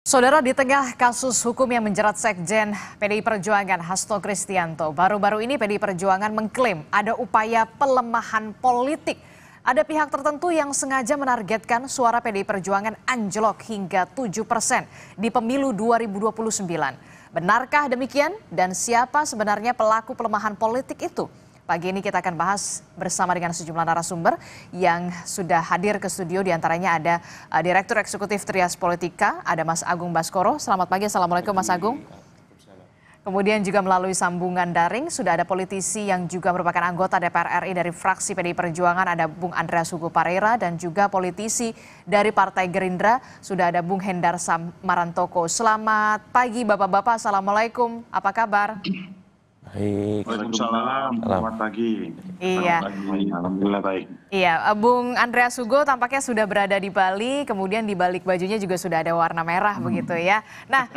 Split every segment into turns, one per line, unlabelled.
Saudara, di tengah kasus hukum yang menjerat Sekjen PDI Perjuangan Hasto Kristianto, baru-baru ini PDI Perjuangan mengklaim ada upaya pelemahan politik. Ada pihak tertentu yang sengaja menargetkan suara PDI Perjuangan anjlok hingga 7% di pemilu 2029. Benarkah demikian? Dan siapa sebenarnya pelaku pelemahan politik itu? Pagi ini kita akan bahas bersama dengan sejumlah narasumber yang sudah hadir ke studio. Di antaranya ada Direktur Eksekutif Trias Politika, ada Mas Agung Baskoro. Selamat pagi, Assalamualaikum Mas Agung. Kemudian juga melalui sambungan daring sudah ada politisi yang juga merupakan anggota DPR RI dari fraksi PDI Perjuangan, ada Bung Andreas Hugo Parera, dan juga politisi dari Partai Gerindra, sudah ada Bung Hendar Marantoko. Selamat pagi Bapak-Bapak, Assalamualaikum, apa kabar?
Baik.
Waalaikumsalam. Selamat pagi.
Iya.
Selamat pagi. Alhamdulillah baik.
Iya, Bung Andreas Hugo tampaknya sudah berada di Bali, kemudian di balik bajunya juga sudah ada warna merah begitu ya. Nah,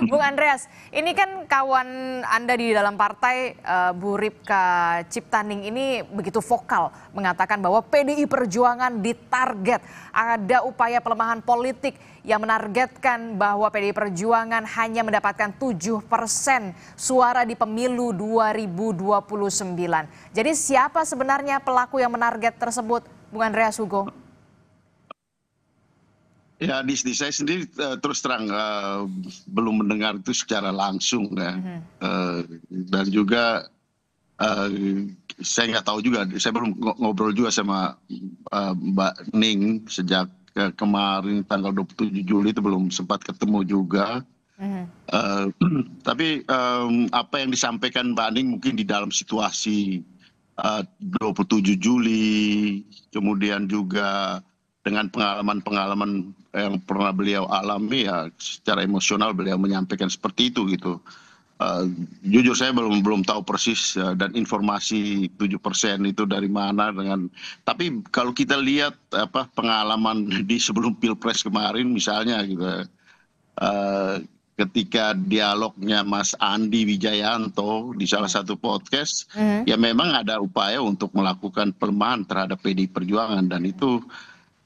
Bung Andreas, ini kan kawan Anda di dalam partai, Bu Ripka Ciptaning ini begitu vokal mengatakan bahwa PDI Perjuangan ditarget, ada upaya pelemahan politik yang menargetkan bahwa PDI Perjuangan hanya mendapatkan 7% suara di pemilu 2029. Jadi siapa sebenarnya pelaku yang menarget tersebut, Bung Andreas Hugo?
Ya, di saya sendiri terus terang belum mendengar itu secara langsung ya. Dan juga saya nggak tahu juga, saya belum ngobrol juga sama Mbak Ning sejak kemarin tanggal 27 Juli itu belum sempat ketemu juga. Tapi apa yang disampaikan Mbak Ning mungkin di dalam situasi 27 Juli, kemudian juga dengan pengalaman-pengalaman yang pernah beliau alami, ya secara emosional beliau menyampaikan seperti itu gitu. Jujur saya belum tahu persis dan informasi 7% itu dari mana tapi kalau kita lihat pengalaman di sebelum Pilpres kemarin misalnya gitu, ketika dialognya Mas Andi Wijayanto di salah satu podcast, ya memang ada upaya untuk melakukan pelemahan terhadap PDI Perjuangan, dan itu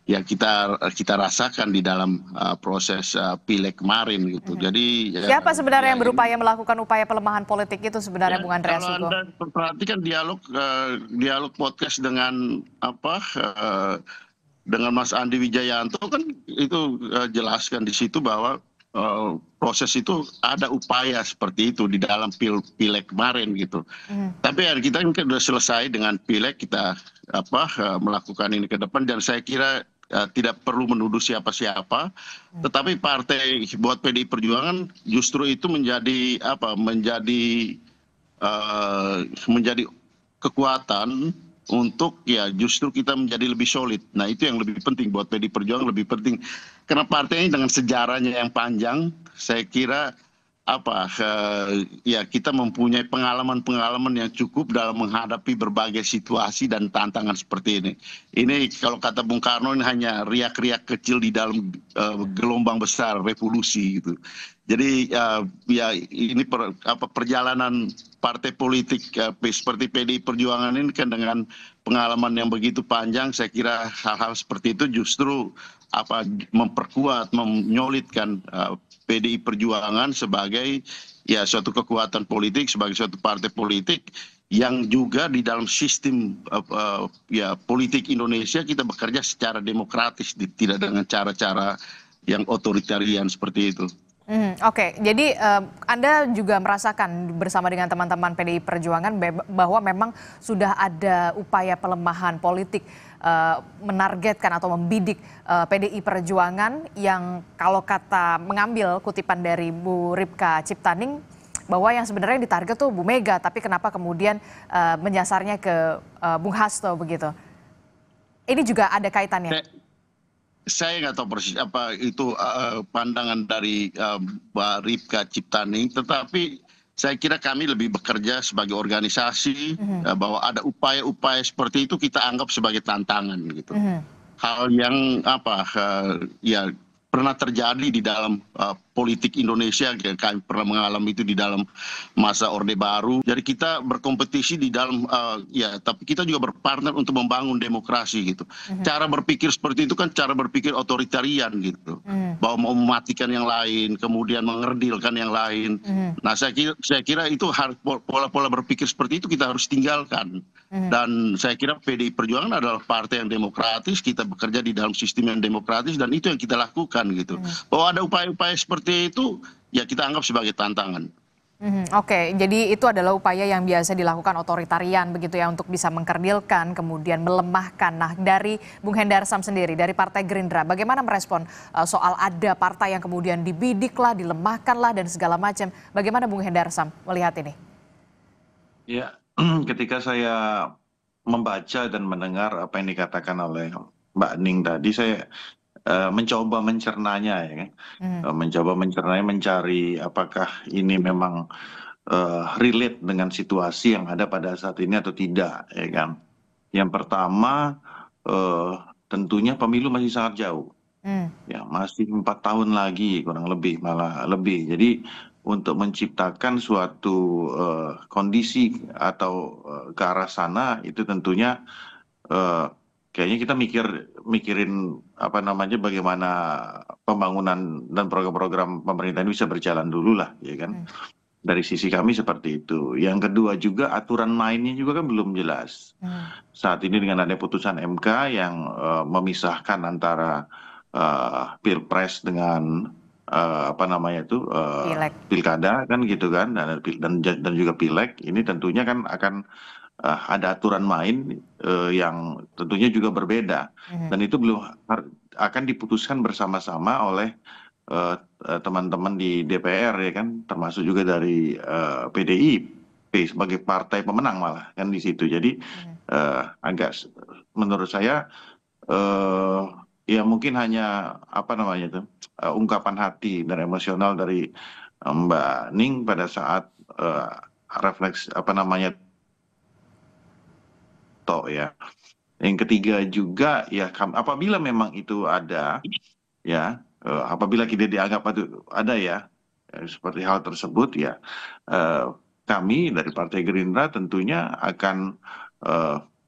ya kita rasakan di dalam proses pileg kemarin gitu. Jadi
siapa sebenarnya yang berupaya melakukan upaya pelemahan politik itu sebenarnya, Bung Andreas Hugo?
Kalau Anda perhatikan dialog podcast dengan dengan Mas Andi Wijayanto kan itu jelaskan di situ bahwa proses itu ada upaya seperti itu di dalam pileg kemarin gitu. Tapi ya kita kan sudah selesai dengan pileg, kita melakukan ini ke depan, dan saya kira tidak perlu menuduh siapa-siapa, tetapi partai buat PDI Perjuangan justru itu menjadi menjadi kekuatan untuk ya justru kita menjadi lebih solid. Nah itu yang lebih penting buat PDI Perjuangan, lebih penting karena partai ini dengan sejarahnya yang panjang, saya kira ya kita mempunyai pengalaman-pengalaman yang cukup dalam menghadapi berbagai situasi dan tantangan seperti ini. Ini kalau kata Bung Karno, ini hanya riak-riak kecil di dalam gelombang besar revolusi gitu. Jadi ya ini perjalanan partai politik seperti PDI Perjuangan ini kan dengan pengalaman yang begitu panjang, saya kira hal-hal seperti itu justru memperkuat, menyolidkan PDI Perjuangan sebagai ya suatu kekuatan politik, sebagai suatu partai politik yang juga di dalam sistem ya politik Indonesia kita bekerja secara demokratis, tidak dengan cara-cara yang otoritarian seperti itu.
Oke, jadi Anda juga merasakan bersama dengan teman-teman PDI Perjuangan bahwa memang sudah ada upaya pelemahan politik, menargetkan atau membidik PDI Perjuangan yang kalau kata mengambil kutipan dari Bu Ripka Ciptaning, bahwa yang sebenarnya ditarget tuh Bu Mega, tapi kenapa kemudian menyasarnya ke Bung Hasto begitu. Ini juga ada kaitannya.
Saya nggak tahu persis apa itu pandangan dari Mbak Ripka Ciptaning, tetapi saya kira kami lebih bekerja sebagai organisasi, bahwa ada upaya-upaya seperti itu kita anggap sebagai tantangan gitu. Hal yang ya pernah terjadi di dalam politik Indonesia, kami pernah mengalami itu di dalam masa Orde Baru. Jadi kita berkompetisi di dalam ya, tapi kita juga berpartner untuk membangun demokrasi gitu. Cara berpikir seperti itu kan cara berpikir otoritarian gitu, bahwa mau mematikan yang lain, kemudian mengerdilkan yang lain. Nah, saya kira itu pola-pola berpikir seperti itu kita harus tinggalkan. Dan saya kira PDI Perjuangan adalah partai yang demokratis, kita bekerja di dalam sistem yang demokratis, dan itu yang kita lakukan gitu. Bahwa ada upaya-upaya seperti itu, ya kita anggap sebagai tantangan.
Oke, jadi itu adalah upaya yang biasa dilakukan otoritarian begitu ya untuk bisa mengkerdilkan, kemudian melemahkan. Nah, dari Bung Hendarsam sendiri, dari Partai Gerindra, bagaimana merespon soal ada partai yang kemudian dibidik lah, dilemahkan lah, dan segala macam. Bagaimana Bung Hendarsam melihat ini?
Ya, ketika saya membaca dan mendengar apa yang dikatakan oleh Mbak Ning tadi, saya mencoba mencernanya, ya kan? Mencoba mencernanya, mencari apakah ini memang relate dengan situasi yang ada pada saat ini atau tidak, ya kan? Yang pertama, tentunya pemilu masih sangat jauh, ya masih 4 tahun lagi kurang lebih, malah lebih. Jadi untuk menciptakan suatu kondisi atau ke arah sana itu tentunya kayaknya kita mikirin apa namanya, bagaimana pembangunan dan program-program pemerintah ini bisa berjalan dulu lah, ya kan. Dari sisi kami seperti itu. Yang kedua juga aturan mainnya juga kan belum jelas. Saat ini dengan ada putusan MK yang memisahkan antara pilpres dengan apa namanya itu pilkada kan gitu kan, dan juga pileg, ini tentunya kan akan ada aturan main yang tentunya juga berbeda, dan itu belum akan diputuskan bersama-sama oleh teman-teman di DPR, ya kan, termasuk juga dari PDIP sebagai partai pemenang malah kan di situ. Jadi agak menurut saya ya mungkin hanya apa namanya itu ungkapan hati dan emosional dari Mbak Ning pada saat refleks apa namanya ya. Yang ketiga juga ya, apabila memang itu ada ya, apabila kita dianggap itu ada ya, seperti hal tersebut ya, kami dari Partai Gerindra tentunya akan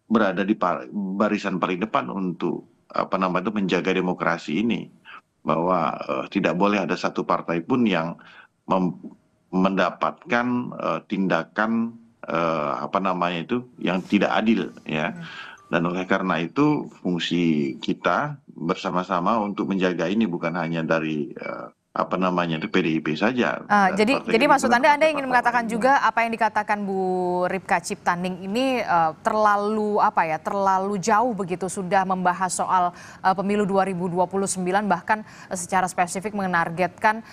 berada di barisan paling depan untuk apa namanya itu menjaga demokrasi ini, bahwa tidak boleh ada satu partai pun yang mendapatkan tindakan apa namanya itu yang tidak adil, ya. Dan oleh karena itu fungsi kita bersama-sama untuk menjaga ini bukan hanya dari apa namanya itu PDIP saja.
Jadi maksud Anda ingin mengatakan juga apa yang dikatakan Bu Ripka Ciptaning ini terlalu apa ya, terlalu jauh begitu sudah membahas soal pemilu 2029, bahkan secara spesifik menargetkan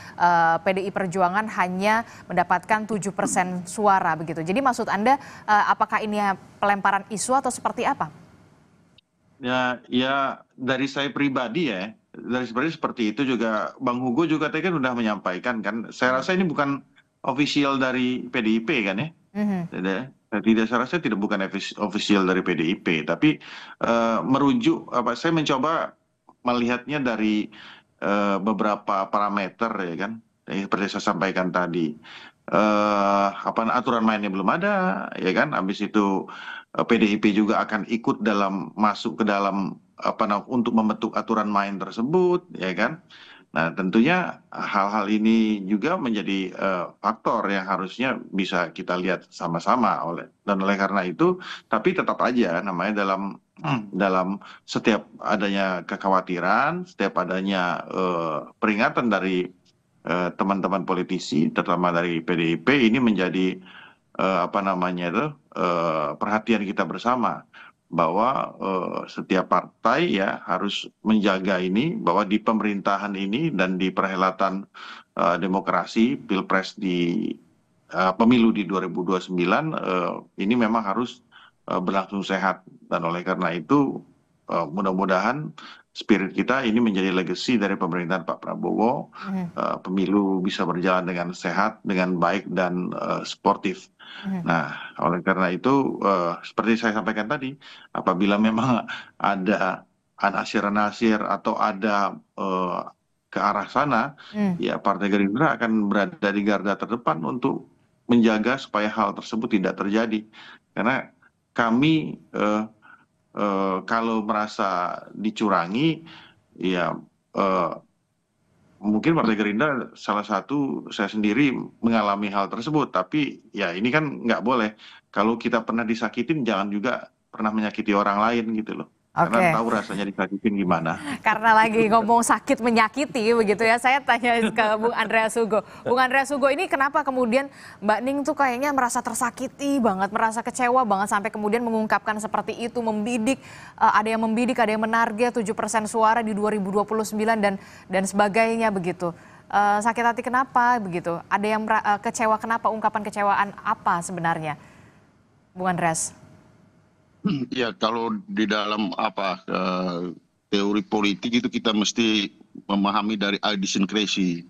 PDI Perjuangan hanya mendapatkan 7% suara begitu. Jadi maksud Anda apakah ini pelemparan isu atau seperti apa?
Ya dari saya pribadi ya, seperti itu juga Bang Hugo juga tadi kan sudah menyampaikan kan, saya rasa ini bukan official dari PDIP kan ya. Tidak, saya rasa tidak bukan official dari PDIP, tapi merujuk saya mencoba melihatnya dari beberapa parameter, ya kan, seperti saya sampaikan tadi. Apa aturan mainnya belum ada, ya kan, habis itu PDIP juga akan ikut masuk ke dalam untuk membentuk aturan main tersebut, ya kan. Nah, tentunya hal-hal ini juga menjadi faktor yang harusnya bisa kita lihat sama-sama oleh karena itu, tapi tetap aja namanya dalam setiap adanya kekhawatiran, setiap adanya peringatan dari teman-teman politisi, terutama dari PDIP, ini menjadi apa namanya itu perhatian kita bersama, bahwa setiap partai ya harus menjaga ini, bahwa di pemerintahan ini dan di perhelatan demokrasi pilpres di pemilu di 2029 ini memang harus berlangsung sehat, dan oleh karena itu mudah-mudahan spirit kita ini menjadi legacy dari pemerintahan Pak Prabowo, pemilu bisa berjalan dengan sehat, dengan baik dan sportif. Nah, oleh karena itu seperti saya sampaikan tadi, apabila memang ada anasir-anasir atau ada ke arah sana, ya Partai Gerindra akan berada di garda terdepan untuk menjaga supaya hal tersebut tidak terjadi. Karena kami kalau merasa dicurangi, ya mungkin Partai Gerindra salah satu saya sendiri mengalami hal tersebut. Tapi ya ini kan nggak boleh. Kalau kita pernah disakitin, jangan juga pernah menyakiti orang lain gitu loh. Karena
Oke.
tahu rasanya disakitin gimana.
Karena lagi ngomong sakit menyakiti begitu ya, saya tanya ke Bung Andreas Hugo. Bung Andreas Hugo, ini kenapa kemudian Mbak Ning tuh kayaknya merasa tersakiti banget, merasa kecewa banget sampai kemudian mengungkapkan seperti itu, membidik, ada yang membidik, ada yang menarget 7% suara di 2029 dan sebagainya begitu. Sakit hati kenapa begitu? Ada yang kecewa kenapa? Ungkapan kecewaan apa sebenarnya, Bung Andreas?
Ya, kalau di dalam teori politik itu kita mesti memahami dari idiosyncrasy.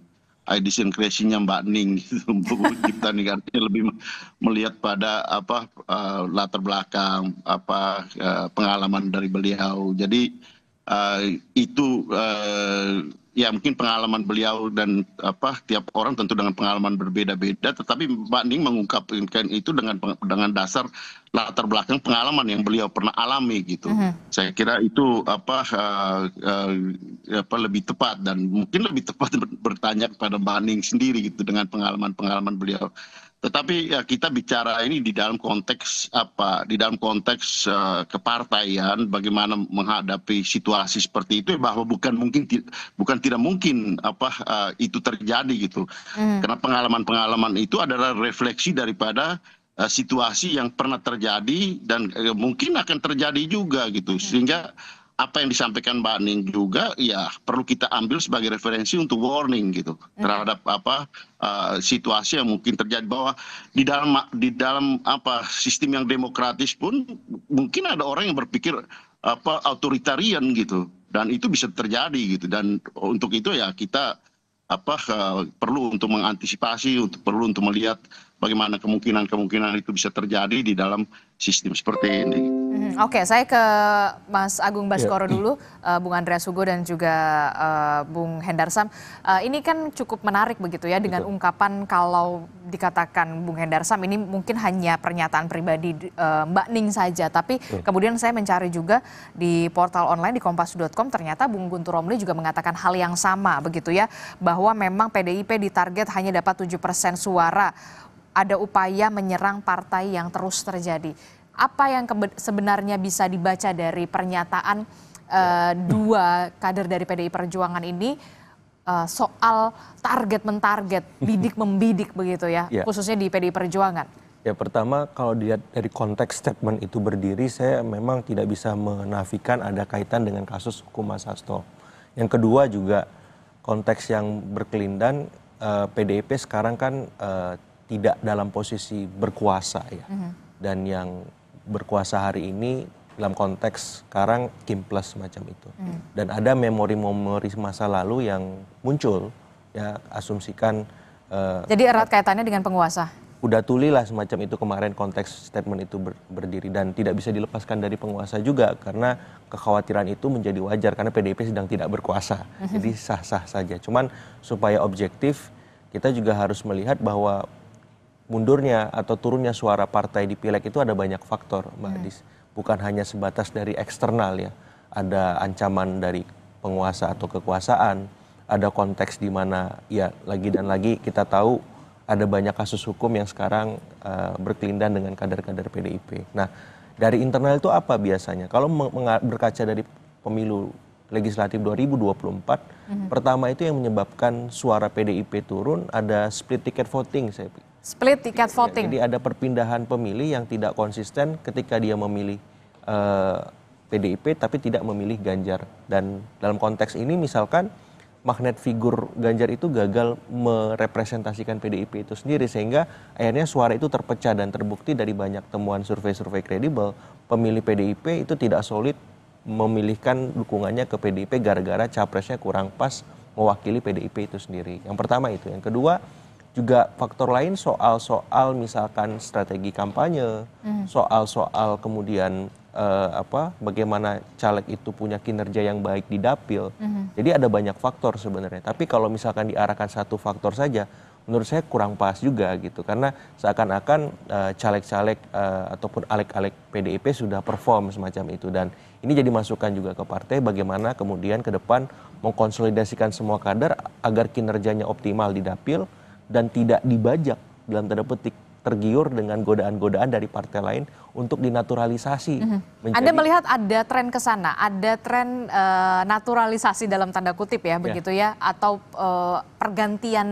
Idiosyncrasy-nya Mbak Ning gitu. Kita nih artinya lebih melihat pada latar belakang, pengalaman dari beliau. Jadi itu ya mungkin pengalaman beliau dan tiap orang tentu dengan pengalaman berbeda-beda, tetapi Mbak Ning mengungkapkan itu dengan dasar latar belakang pengalaman yang beliau pernah alami gitu. Saya kira itu lebih tepat, dan mungkin lebih tepat bertanya kepada Mbak Ning sendiri gitu dengan pengalaman-pengalaman beliau. Tetapi ya kita bicara ini di dalam konteks kepartaian, bagaimana menghadapi situasi seperti itu, bahwa bukan tidak mungkin itu terjadi gitu. Karena pengalaman-pengalaman itu adalah refleksi daripada situasi yang pernah terjadi dan mungkin akan terjadi juga gitu. Sehingga apa yang disampaikan Mbak Ning juga ya perlu kita ambil sebagai referensi untuk warning gitu terhadap situasi yang mungkin terjadi, bahwa di dalam sistem yang demokratis pun mungkin ada orang yang berpikir authoritarian gitu, dan itu bisa terjadi gitu. Dan untuk itu ya kita perlu untuk mengantisipasi, perlu untuk melihat bagaimana kemungkinan itu bisa terjadi di dalam sistem seperti ini.
Oke, saya ke Mas Agung Baskoro dulu, Bung Andreas Hugo dan juga Bung Hendarsam. Ini kan cukup menarik begitu ya, dengan ungkapan kalau dikatakan Bung Hendarsam ini mungkin hanya pernyataan pribadi Mbak Ning saja, tapi kemudian saya mencari juga di portal online di kompas.com, ternyata Bung Guntur Romli juga mengatakan hal yang sama begitu ya, bahwa memang PDIP ditarget hanya dapat 7% suara, ada upaya menyerang partai yang terus terjadi. Apa yang sebenarnya bisa dibaca dari pernyataan dua kader dari PDI Perjuangan ini soal target-mentarget, bidik-membidik begitu ya, khususnya di PDI Perjuangan?
Ya, pertama kalau dilihat dari konteks statement itu berdiri, saya memang tidak bisa menafikan ada kaitan dengan kasus hukum Mas Hasto. Yang kedua juga konteks yang berkelindan, PDIP sekarang kan tidak dalam posisi berkuasa ya. Dan yang berkuasa hari ini dalam konteks sekarang Kim Plus semacam itu. Dan ada memori-memori masa lalu yang muncul, ya asumsikan.
Jadi erat kaitannya dengan penguasa?
Udah tulilah semacam itu kemarin konteks statement itu berdiri, dan tidak bisa dilepaskan dari penguasa juga, karena kekhawatiran itu menjadi wajar karena PDIP sedang tidak berkuasa. Jadi sah-sah saja. Cuman supaya objektif, kita juga harus melihat bahwa mundurnya atau turunnya suara partai di pileg itu ada banyak faktor, Mbak Adis. Bukan hanya sebatas dari eksternal ya. Ada ancaman dari penguasa atau kekuasaan, ada konteks di mana ya lagi dan lagi kita tahu ada banyak kasus hukum yang sekarang berkelindan dengan kader-kader PDIP. Nah, dari internal itu apa biasanya? Kalau berkaca dari pemilu legislatif 2024, pertama itu yang menyebabkan suara PDIP turun ada split ticket voting, saya pikir.
Split ticket voting.
Jadi ada perpindahan pemilih yang tidak konsisten ketika dia memilih PDIP tapi tidak memilih Ganjar. Dan dalam konteks ini misalkan magnet figur Ganjar itu gagal merepresentasikan PDIP itu sendiri, sehingga akhirnya suara itu terpecah, dan terbukti dari banyak temuan survei-survei kredibel, pemilih PDIP itu tidak solid memilihkan dukungannya ke PDIP gara-gara capresnya kurang pas mewakili PDIP itu sendiri. Yang pertama itu. Yang kedua, juga faktor lain soal misalkan strategi kampanye, soal kemudian bagaimana caleg itu punya kinerja yang baik di dapil. Jadi ada banyak faktor sebenarnya. Tapi kalau misalkan diarahkan satu faktor saja, menurut saya kurang pas juga gitu. Karena seakan-akan caleg-caleg ataupun alek-alek PDIP sudah perform semacam itu. Dan ini jadi masukan juga ke partai bagaimana kemudian ke depan mengkonsolidasikan semua kader agar kinerjanya optimal di dapil dan tidak dibajak dalam tanda petik, tergiur dengan godaan-godaan dari partai lain untuk dinaturalisasi.
Anda melihat ada tren ke sana, ada tren naturalisasi dalam tanda kutip ya, begitu ya, atau pergantian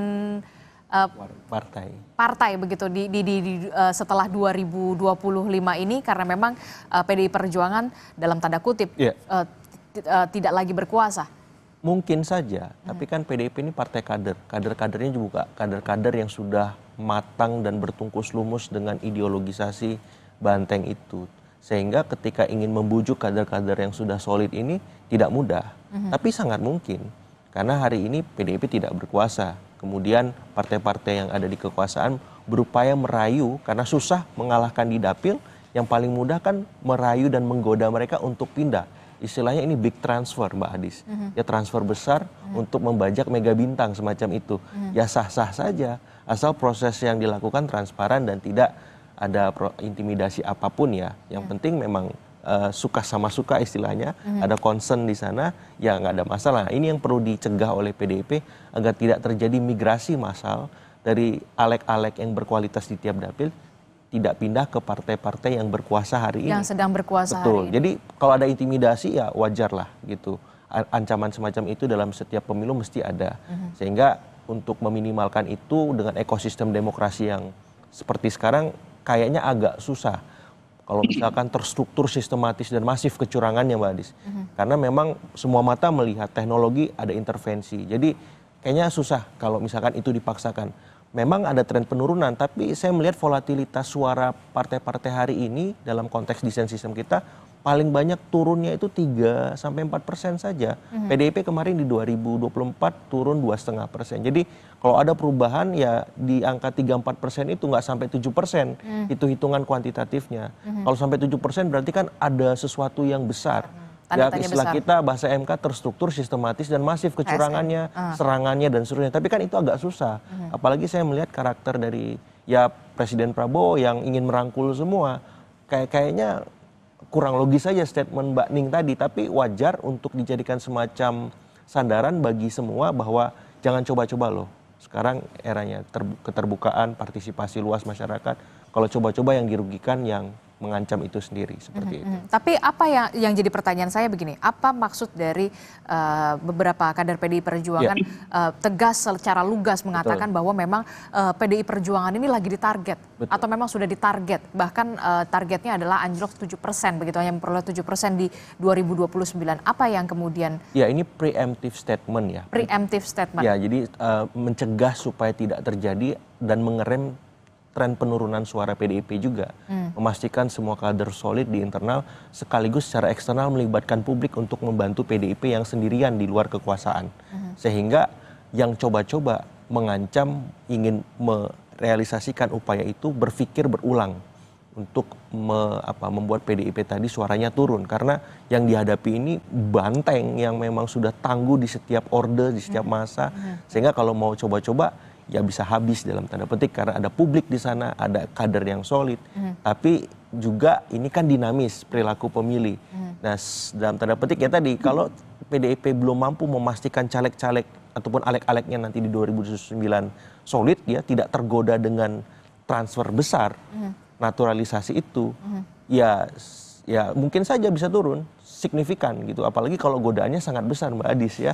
partai begitu setelah 2025 ini, karena memang PDI Perjuangan dalam tanda kutip tidak lagi berkuasa.
Mungkin saja, tapi kan PDIP ini partai kader. Kader-kadernya juga kader-kader yang sudah matang dan bertungkus lumus dengan ideologisasi banteng itu. Sehingga ketika ingin membujuk kader-kader yang sudah solid ini tidak mudah. Tapi sangat mungkin. Karena hari ini PDIP tidak berkuasa. Kemudian partai-partai yang ada di kekuasaan berupaya merayu, karena susah mengalahkan di dapil, yang paling mudah kan merayu dan menggoda mereka untuk pindah. Istilahnya ini big transfer, Mbak Adis. Ya transfer besar untuk membajak mega bintang semacam itu. Ya sah-sah saja, asal proses yang dilakukan transparan dan tidak ada intimidasi apapun ya. Yang penting memang suka sama suka istilahnya, ada concern di sana, ya nggak ada masalah. Ini yang perlu dicegah oleh PDIP agar tidak terjadi migrasi massal dari alek-alek yang berkualitas di tiap dapil tidak pindah ke partai-partai yang berkuasa hari ini.
Yang sedang berkuasa
Betul.
hari ini.
Jadi kalau ada intimidasi ya wajar lah gitu. Ancaman semacam itu dalam setiap pemilu mesti ada. Sehingga untuk meminimalkan itu dengan ekosistem demokrasi yang seperti sekarang kayaknya agak susah. Kalau misalkan terstruktur, sistematis dan masif kecurangannya, Mbak Adis. Karena memang semua mata melihat teknologi ada intervensi. Jadi kayaknya susah kalau misalkan itu dipaksakan. Memang ada tren penurunan, tapi saya melihat volatilitas suara partai-partai hari ini dalam konteks desain sistem kita paling banyak turunnya itu 3-4% saja. PDIP kemarin di 2024 turun 2,5%. Jadi kalau ada perubahan ya di angka 3-4% itu nggak sampai 7%. Itu hitungan kuantitatifnya. Kalau sampai 7% berarti kan ada sesuatu yang besar. Ya, istilah kita bahasa MK terstruktur, sistematis dan masif kecurangannya, serangannya dan seterusnya. Tapi kan itu agak susah. Apalagi saya melihat karakter dari ya Presiden Prabowo yang ingin merangkul semua. Kayaknya kurang logis saja statement Mbak Ning tadi. Tapi wajar untuk dijadikan semacam sandaran bagi semua bahwa jangan coba-coba loh. Sekarang eranya keterbukaan, partisipasi luas masyarakat. Kalau coba-coba yang dirugikan yang mengancam itu sendiri seperti itu.
Tapi apa yang jadi pertanyaan saya begini, apa maksud dari beberapa kader PDI Perjuangan tegas secara lugas mengatakan bahwa memang PDI Perjuangan ini lagi ditarget atau memang sudah ditarget, bahkan targetnya adalah anjlok 7%, begitu, hanya memperoleh 7% di 2029. Apa yang kemudian?
Ya ini preemptive statement ya.
Preemptive statement.
Ya jadi mencegah supaya tidak terjadi dan mengerem tren penurunan suara PDIP juga. Memastikan semua kader solid di internal sekaligus secara eksternal melibatkan publik untuk membantu PDIP yang sendirian di luar kekuasaan. Sehingga yang coba-coba mengancam ingin merealisasikan upaya itu berpikir berulang untuk membuat PDIP tadi suaranya turun. Karena yang dihadapi ini banteng yang memang sudah tangguh di setiap orde, di setiap masa. Sehingga kalau mau coba-coba ya bisa habis dalam tanda petik karena ada publik di sana, ada kader yang solid. Tapi juga ini kan dinamis perilaku pemilih. Nah, dalam tanda petik ya tadi kalau PDIP belum mampu memastikan caleg-caleg ataupun alek-aleknya nanti di 2029 solid, ya tidak tergoda dengan transfer besar, naturalisasi itu, ya mungkin saja bisa turun signifikan gitu, apalagi kalau godaannya sangat besar, Mbak Adis ya,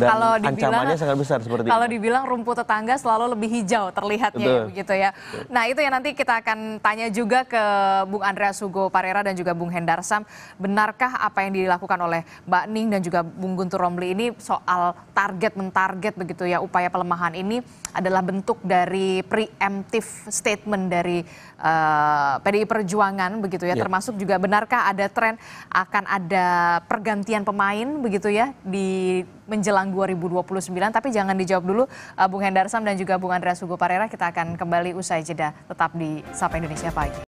dan ancamannya sangat besar seperti
kalau
itu.
dibilang rumput tetangga selalu lebih hijau terlihatnya, begitu ya. Nah itu yang nanti kita akan tanya juga ke Bung Andreas Hugo Parera dan juga Bung Hendar Sam, benarkah apa yang dilakukan oleh Mbak Ning dan juga Bung Guntur Romli ini soal mentarget begitu ya, upaya pelemahan ini adalah bentuk dari preemptive statement dari PDI Perjuangan begitu ya, termasuk juga benarkah ada tren akan ada pergantian pemain begitu ya di menjelang 2029, tapi jangan dijawab dulu Bung Hendar Sam dan juga Bung Andreas Hugo Parera, kita akan kembali usai jeda, tetap di Sapa Indonesia Pagi.